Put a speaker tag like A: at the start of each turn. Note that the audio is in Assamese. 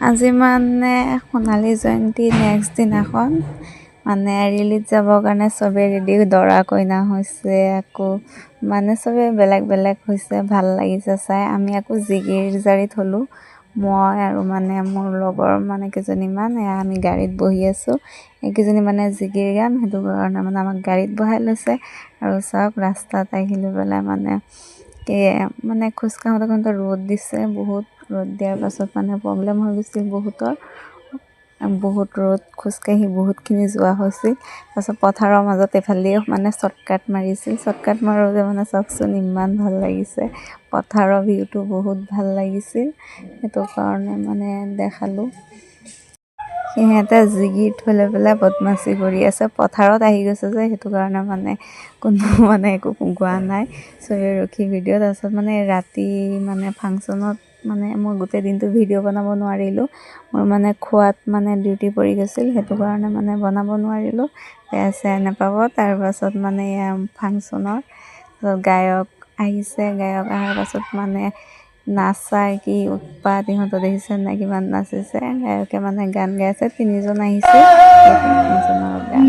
A: আজি মানে সোণালী জয়ন্তী নেক্সট দিনাখন মানে ৰিলিজ যাবৰ কাৰণে চবেই ৰেডি দৰা কইনা হৈছে আকৌ মানে চবেই বেলেগ বেলেগ হৈছে ভাল লাগিছে চাই আমি আকৌ জিগিৰ জাৰিত হ'লোঁ মই আৰু মানে মোৰ লগৰ মানে কেইজনীমান আমি গাড়ীত বহি আছোঁ এইকেইজনী মানে জিগিৰ গাম সেইটো কাৰণে মানে আমাক গাড়ীত বহাই লৈছে আৰু চাওক ৰাস্তাত আহিলৈ পেলাই মানে খোজ কাঢ়োঁতে ৰ'দ দিছে বহুত ৰ'দ দিয়াৰ পাছত মানে প্ৰব্লেম হৈ গৈছিল বহুত ৰ'দ খোজকাঢ়ি বহুতখিনি যোৱা হৈছিল তাৰপাছত পথাৰৰ মাজত এফালেদি মানে শ্বৰ্টকাট মাৰিছিল শ্বৰ্টকাট মাৰোঁতে মানে চাওকচোন ইমান ভাল লাগিছে পথাৰৰ ভিউটো বহুত ভাল লাগিছিল সেইটো কাৰণে মানে দেখালোঁ সিহঁতে জিগিত থৈ লৈ পেলাই বদমাচি কৰি আছে পথাৰত আহি গৈছে যে সেইটো কাৰণে মানে কোনো মানে একো কোৱা নাই চবেই ৰখি ভিডিঅ' তাৰপাছত মানে ৰাতি মানে ফাংচনত মানে মই গোটেই দিনটো ভিডিঅ' বনাব নোৱাৰিলোঁ মোৰ মানে খোৱাত মানে ডিউটি পৰি গৈছিল সেইটো কাৰণে মানে বনাব নোৱাৰিলোঁ বেয়া চেয়া নাপাব তাৰপাছত মানে ফাংচনৰ গায়ক আহিছে গায়ক অহাৰ পাছত মানে নাচা কি উৎপাত ইহঁতৰ দেখিছে নাই কিমান নাচিছে গায়কে মানে গান গাই আছে তিনিজন আহিছে তিনিজনৰ গান